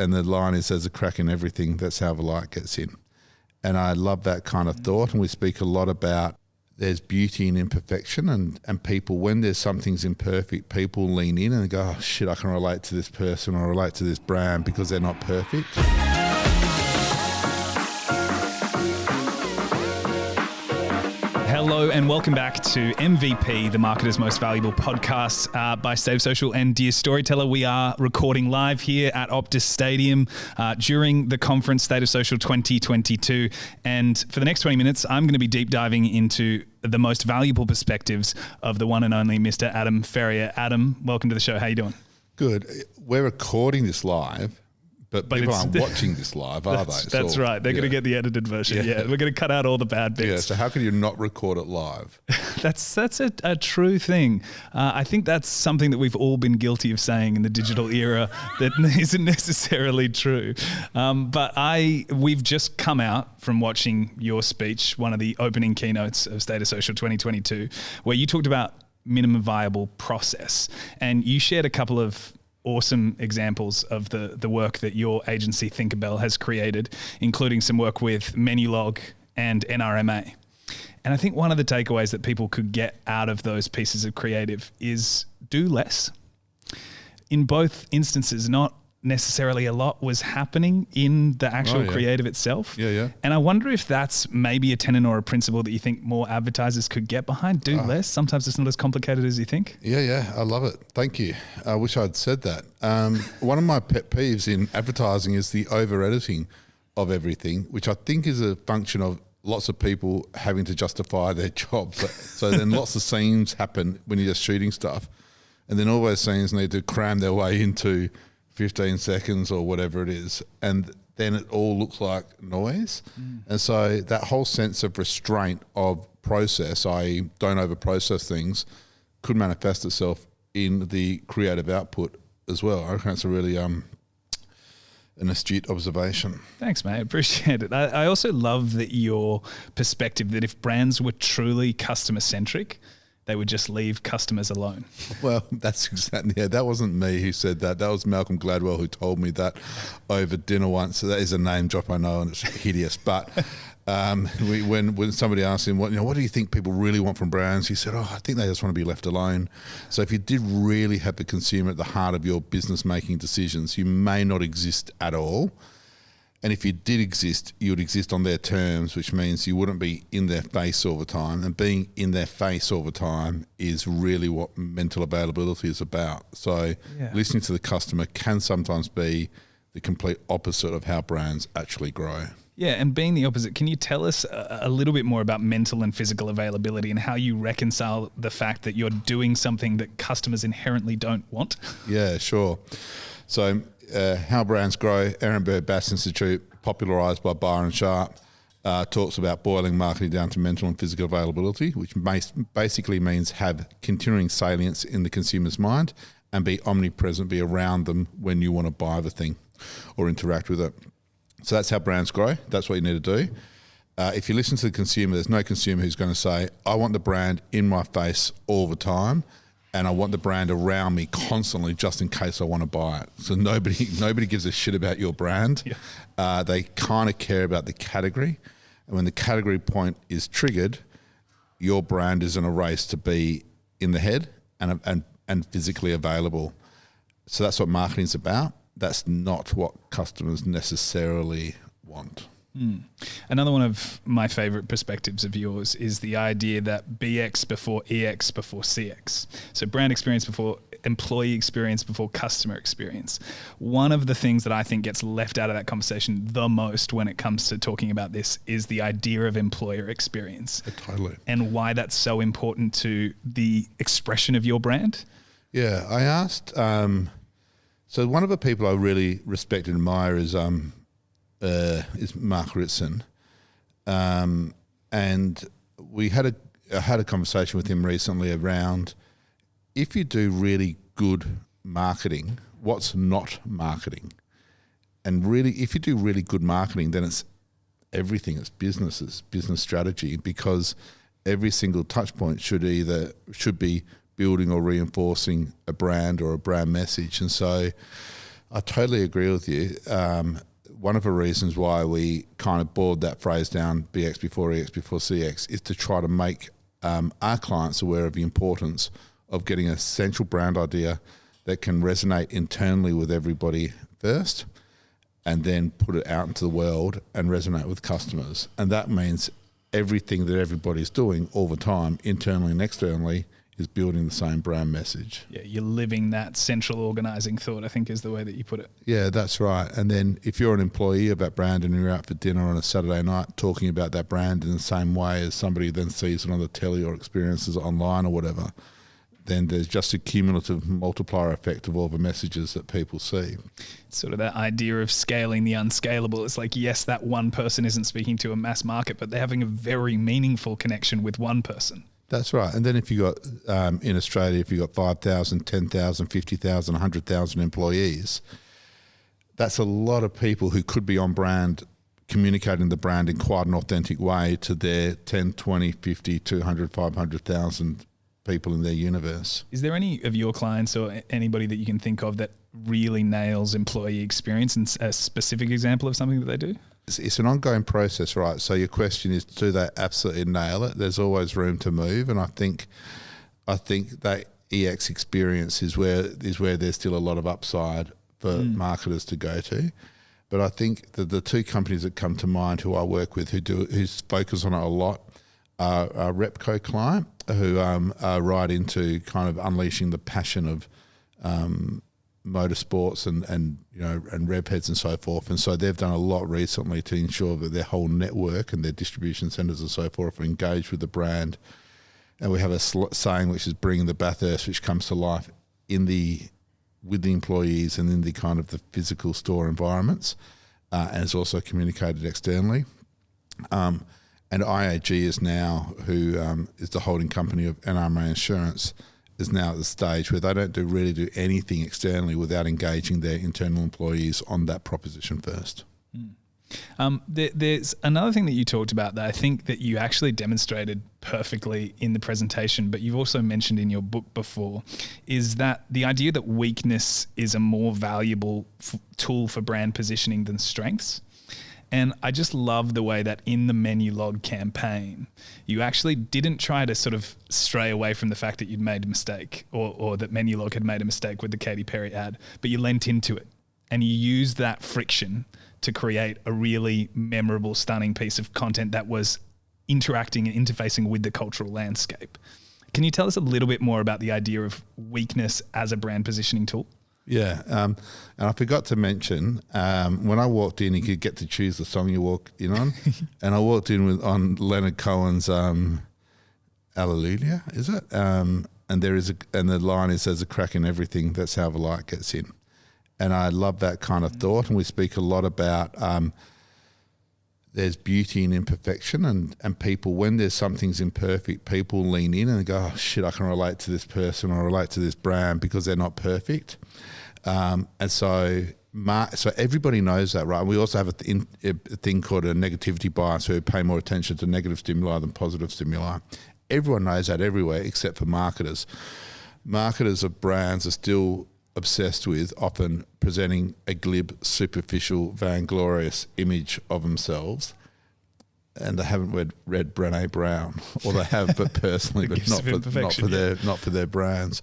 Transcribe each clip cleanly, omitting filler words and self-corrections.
and the line is, there's a crack in everything, that's how the light gets in. And I love that kind of thought, and we speak a lot about there's beauty in imperfection, and people, when there's something's imperfect, people lean in and go, oh shit, I can relate to this person or relate to this brand because they're not perfect. Hello and welcome back to MVP, the Marketer's Most Valuable Podcast by State of Social and Dear Storyteller. We are recording live here at Optus Stadium during the conference State of Social 2022. And for the next 20 minutes, I'm going to be deep diving into the most valuable perspectives of the one and only Mr. Adam Ferrier. Adam, welcome to the show. How you doing? Good. We're recording this live. But people aren't watching this live, are they? That's right. They're going to get the edited version. Yeah. We're going to cut out all the bad bits. Yeah, so how can you not record it live? That's a true thing. I think that's something that we've all been guilty of saying in the digital era that isn't necessarily true. But we've just come out from watching your speech, one of the opening keynotes of State of Social 2022, where you talked about minimum viable process. And you shared a couple of awesome examples of the work that your agency Thinkerbell has created, including some work with Menulog and NRMA. And I think one of the takeaways that people could get out of those pieces of creative is do less. In both instances, not necessarily a lot was happening in the actual creative itself. Yeah. And I wonder if that's maybe a tenet or a principle that you think more advertisers could get behind. Do less. Sometimes it's not as complicated as you think. Yeah. I love it. Thank you. I wish I'd said that. One of my pet peeves in advertising is the over-editing of everything, which I think is a function of lots of people having to justify their jobs. So then lots of scenes happen when you're just shooting stuff. And then all those scenes need to cram their way into 15 seconds or whatever it is, and then it all looks like noise. And so that whole sense of restraint of process, i.e. don't over-process things, could manifest itself in the creative output as well. I reckon it's a really an astute observation. Thanks, mate. I appreciate it. I also love that your perspective that if brands were truly customer-centric, they would just leave customers alone. Well, that's exactly, that wasn't me who said that. That was Malcolm Gladwell who told me that over dinner once. So that is a name drop, I know, and it's hideous. But when somebody asked him, what do you think people really want from brands? He said, I think they just want to be left alone. So if you did really have the consumer at the heart of your business making decisions, you may not exist at all. And if you did exist, you would exist on their terms, which means you wouldn't be in their face all the time. And being in their face all the time is really what mental availability is about. So listening to the customer can sometimes be the complete opposite of how brands actually grow. Yeah, and being the opposite, can you tell us a little bit more about mental and physical availability and how you reconcile the fact that you're doing something that customers inherently don't want? Yeah, sure. So How Brands Grow, Ehrenberg Bass Institute, popularised by Byron Sharp, talks about boiling marketing down to mental and physical availability, which basically means have continuing salience in the consumer's mind and be omnipresent, be around them when you want to buy the thing or interact with it. So that's how brands grow. That's what you need to do. If you listen to the consumer, there's no consumer who's going to say, I want the brand in my face all the time, and I want the brand around me constantly just in case I want to buy it. So nobody gives a shit about your brand. Yeah. They kind of care about the category. And when the category point is triggered, your brand is in a race to be in the head and physically available. So that's what marketing's about. That's not what customers necessarily want. Another one of my favorite perspectives of yours is the idea that BX before EX before CX. So brand experience before employee experience before customer experience. One of the things that I think gets left out of that conversation the most when it comes to talking about this is the idea of employer experience. Totally. And why that's so important to the expression of your brand. Yeah, I asked, so one of the people I really respect and admire is Mark Ritson, and I had a conversation with him recently around if you do really good marketing, what's not marketing? And really, if you do really good marketing, then it's everything. It's business strategy, because every single touch point should be building or reinforcing a brand or a brand message. And so I totally agree with you. One of the reasons why we kind of boiled that phrase down, BX before EX before CX, is to try to make our clients aware of the importance of getting a central brand idea that can resonate internally with everybody first, and then put it out into the world and resonate with customers. And that means everything that everybody's doing all the time, internally and externally, is building the same brand message. Yeah, you're living that central organising thought, I think is the way that you put it. Yeah, that's right. And then if you're an employee of that brand and you're out for dinner on a Saturday night talking about that brand in the same way as somebody then sees it on the telly or experiences it online or whatever, then there's just a cumulative multiplier effect of all the messages that people see. Sort of that idea of scaling the unscalable. It's like, yes, that one person isn't speaking to a mass market, but they're having a very meaningful connection with one person. That's right. And then if you got, in Australia, if you got 5,000, 10,000, 50,000, 100,000 employees, that's a lot of people who could be on brand, communicating the brand in quite an authentic way to their 10, 20, 50, 200, 500,000 people in their universe. Is there any of your clients or anybody that you can think of that really nails employee experience, and a specific example of something that they do? It's an ongoing process, right? So your question is, do they absolutely nail it? There's always room to move, and I think that EX experience is where there's still a lot of upside for marketers to go to. But I think that the two companies that come to mind who I work with who focus on it a lot are a Repco client who are right into kind of unleashing the passion of motorsports and rev heads and so forth. And so they've done a lot recently to ensure that their whole network and their distribution centres and so forth are engaged with the brand. And we have a saying which is bringing the Bathurst, which comes to life with the employees and in the kind of the physical store environments, and it's also communicated externally. And IAG is now, who is the holding company of NRMA Insurance, is now at the stage where they don't really do anything externally without engaging their internal employees on that proposition first. There's another thing that you talked about that I think that you actually demonstrated perfectly in the presentation, but you've also mentioned in your book before, is that the idea that weakness is a more valuable tool for brand positioning than strengths. And I just love the way that in the menu log campaign, you actually didn't try to sort of stray away from the fact that you'd made a mistake or that menu log had made a mistake with the Katy Perry ad, but you leant into it and you used that friction to create a really memorable, stunning piece of content that was interacting and interfacing with the cultural landscape. Can you tell us a little bit more about the idea of weakness as a brand positioning tool? Yeah, and I forgot to mention, when I walked in, you could get to choose the song you walk in on, and I walked in on Leonard Cohen's Alleluia, is it? And the line is, "There's a crack in everything, that's how the light gets in." And I love that kind of thought, and we speak a lot about there's beauty in imperfection, and people, when there's something's imperfect, people lean in and go, "Oh shit, I can relate to this person or relate to this brand because they're not perfect." And so everybody knows that, right? We also have a thing called a negativity bias, where we pay more attention to negative stimuli than positive stimuli. Everyone knows that everywhere except for marketers. Marketers of brands are still obsessed with often presenting a glib, superficial, vainglorious image of themselves, and they haven't read Brené Brown, or they have, but personally, but not for their brands.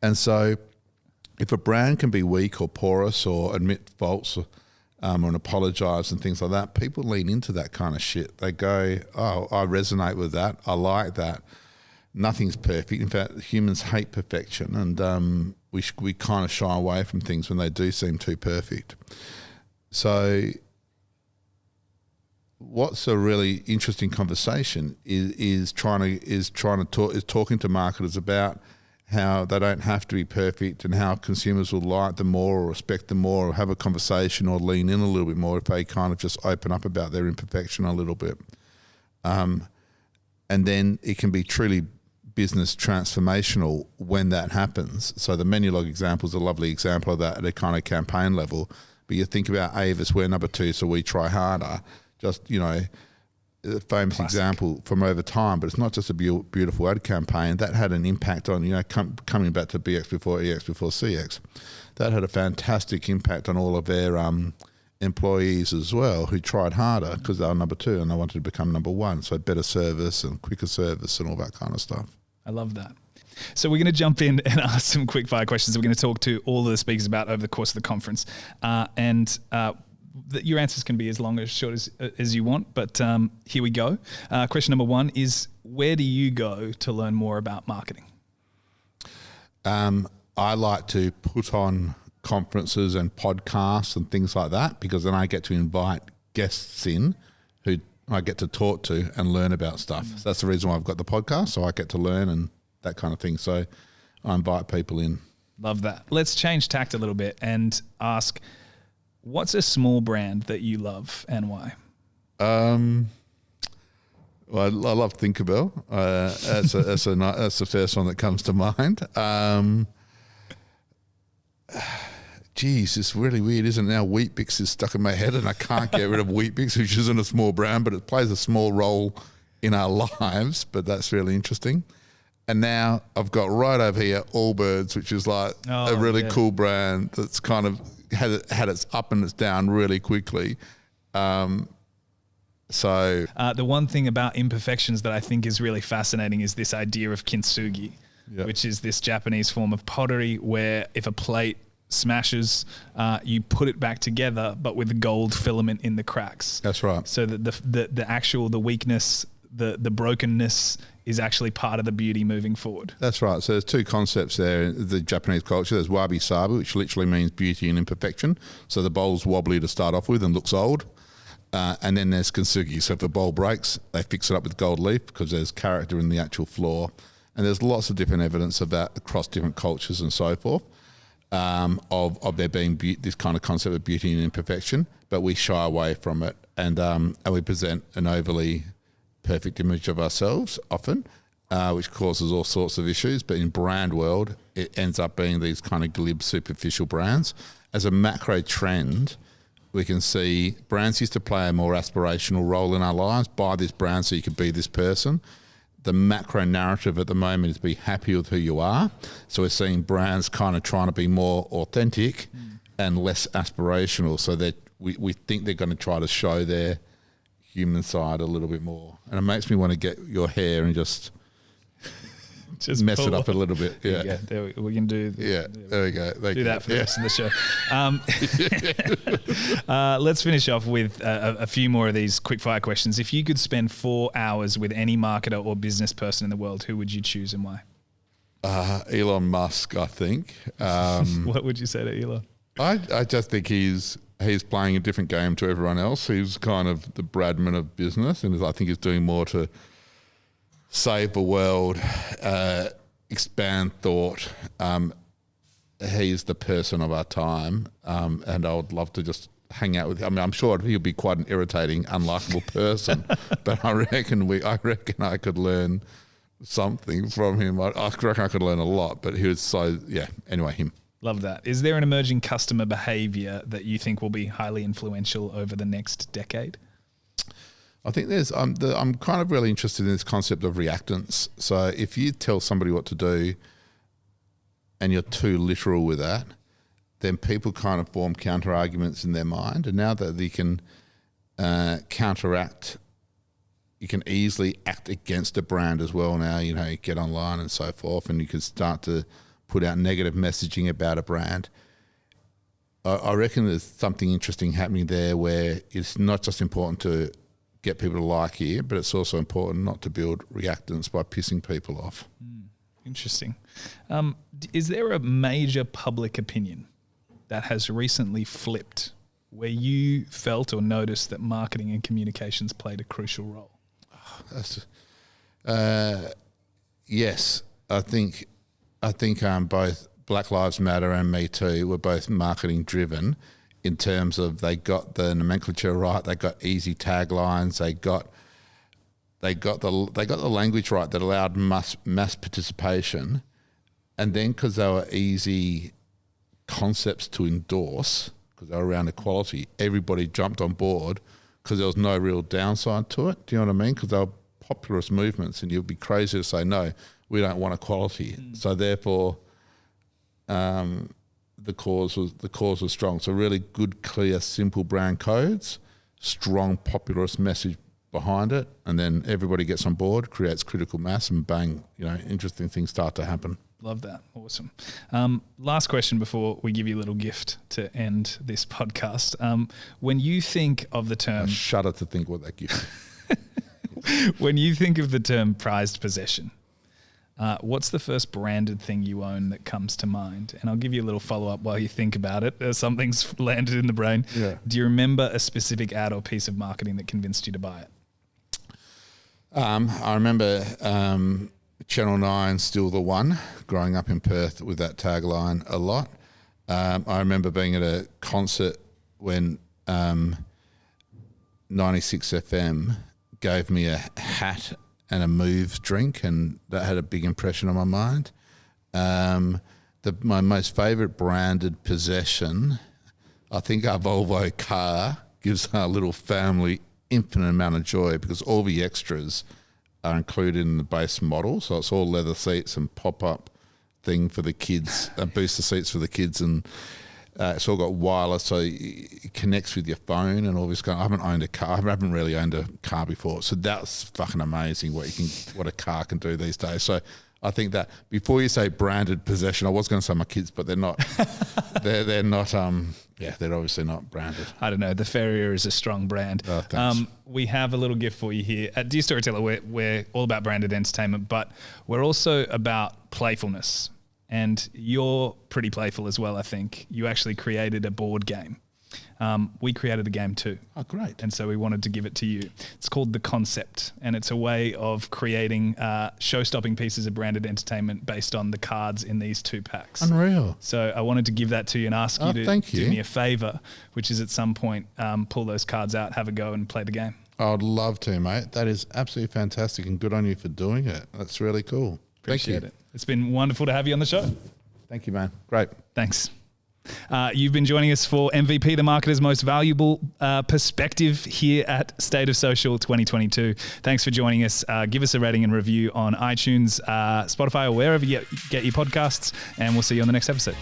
And so, if a brand can be weak or porous or admit faults and apologise and things like that, people lean into that kind of shit. They go, "Oh, I resonate with that. I like that. Nothing's perfect. In fact, humans hate perfection, and we kind of shy away from things when they do seem too perfect." So, what's a really interesting conversation is talking to marketers about how they don't have to be perfect, and how consumers will like them more or respect them more or have a conversation or lean in a little bit more if they kind of just open up about their imperfection a little bit. And then it can be truly business transformational when that happens. So the menu log example is a lovely example of that at a kind of campaign level. But you think about Avis, we're number 2, so we try harder. Just, a famous Classic. example from over time, but it's not just a beautiful ad campaign. That had an impact on, coming back to BX before EX before CX. That had a fantastic impact on all of their employees as well, who tried harder because they were number 2 and they wanted to become number 1. So better service and quicker service and all that kind of stuff. I love that. So we're going to jump in and ask some quick fire questions that we're going to talk to all of the speakers about over the course of the conference. Your answers can be as long or as short as you want, but here we go. Question number 1 is, where do you go to learn more about marketing? I like to put on conferences and podcasts and things like that, because then I get to invite guests in who I get to talk to and learn about stuff. So that's the reason why I've got the podcast, so I get to learn and that kind of thing. So I invite people in. Love that. Let's change tact a little bit and ask, what's a small brand that you love and why? Well, I love Thinkerbell. That's the first one that comes to mind. Geez, it's really weird, isn't it? Now Weetbix is stuck in my head and I can't get rid of Weetbix, which isn't a small brand, but it plays a small role in our lives, but that's really interesting. And now I've got right over here Allbirds, which is like a really cool brand that's kind of had its up and its down really quickly. The one thing about imperfections that I think is really fascinating is this idea of kintsugi, which is this Japanese form of pottery where if a plate smashes, you put it back together, but with gold filament in the cracks. That's right. So that the weakness, the brokenness is actually part of the beauty moving forward. That's right. So there's 2 concepts there in the Japanese culture. There's wabi-sabi, which literally means beauty and imperfection. So the bowl's wobbly to start off with and looks old. And then there's kintsugi. So if the bowl breaks, they fix it up with gold leaf because there's character in the actual floor. And there's lots of different evidence of that across different cultures and so forth, of there being this kind of concept of beauty and imperfection. But we shy away from it and we present an overly perfect image of ourselves often, which causes all sorts of issues. But in brand world, it ends up being these kind of glib, superficial brands. As a macro trend, we can see brands used to play a more aspirational role in our lives. Buy this brand so you can be this person. The macro narrative at the moment is be happy with who you are. So we're seeing brands kind of trying to be more authentic and less aspirational. So that we think they're going to try to show their human side a little bit more. And it makes me want to get your hair and just mess it up a little bit. Yeah. We can do. There we go. Do that for the rest of the show. Let's finish off with a few more of these quick fire questions. If you could spend 4 hours with any marketer or business person in the world, who would you choose and why? Elon Musk, I think. What would you say to Elon? I just think he's playing a different game to everyone else. He's kind of the Bradman of business, and I think he's doing more to save the world, expand thought. He's the person of our time, and I would love to just hang out with him. I mean, I'm sure he'll be quite an irritating, unlikable person, but I reckon I could learn something from him. I reckon I could learn a lot, but he was so, anyway, him. Love that. Is there an emerging customer behavior that you think will be highly influential over the next decade? I think there's. I'm kind of really interested in this concept of reactance. So if you tell somebody what to do, and you're too literal with that, then people kind of form counter arguments in their mind. And now that they can counteract, you can easily act against a brand as well. Now you get online and so forth, and you can start to put out negative messaging about a brand. I reckon there's something interesting happening there where it's not just important to get people to like you, but it's also important not to build reactance by pissing people off. Interesting. Is there a major public opinion that has recently flipped where you felt or noticed that marketing and communications played a crucial role? Yes, I think both Black Lives Matter and Me Too were both marketing driven in terms of they got the nomenclature right, they got easy taglines, they got the language right that allowed mass participation, and then because they were easy concepts to endorse, because they were around equality, everybody jumped on board because there was no real downside to it. Do you know what I mean? Because they were populist movements, and you'd be crazy to say, no, we don't want equality. So therefore, the cause was strong. So really good, clear, simple brand codes, strong populist message behind it, and then everybody gets on board, creates critical mass, and bang, interesting things start to happen. Love that. Awesome. Last question before we give you a little gift to end this podcast. When you think of the term... I shudder to think what that gives. When you think of the term prized possession, what's the first branded thing you own that comes to mind? And I'll give you a little follow-up while you think about it. Something's landed in the brain. Yeah. Do you remember a specific ad or piece of marketing that convinced you to buy it? I remember Channel 9, Still the One, growing up in Perth with that tagline a lot. I remember being at a concert when 96 FM gave me a hat and a Move drink, and that had a big impression on my mind. My most favourite branded possession, I think our Volvo car gives our little family infinite amount of joy because all the extras are included in the base model. So it's all leather seats and pop-up thing for the kids, booster seats for the kids, and it's all got wireless, so it connects with your phone and all this kind. I haven't owned a car. I haven't really owned a car before, so that's fucking amazing what a car can do these days. So I think that before you say branded possession, I was going to say my kids, but they're not. they're not. They're obviously not branded. I don't know. The Ferrier is a strong brand. Oh, thanks. We have a little gift for you here at Dear Storyteller. We're all about branded entertainment, but we're also about playfulness. And you're pretty playful as well, I think. You actually created a board game. We created a game too. Oh, great. And so we wanted to give it to you. It's called The Concept, and it's a way of creating show-stopping pieces of branded entertainment based on the cards in these 2 packs. Unreal. So I wanted to give that to you and ask you to do me a favour, which is at some point pull those cards out, have a go and play the game. I'd love to, mate. That is absolutely fantastic, and good on you for doing it. That's really cool. Appreciate it. It's been wonderful to have you on the show. Thank you, man. Great. Thanks. You've been joining us for MVP, the marketer's most valuable perspective here at State of Social 2022. Thanks for joining us. Give us a rating and review on iTunes, Spotify, or wherever you get your podcasts, and we'll see you on the next episode.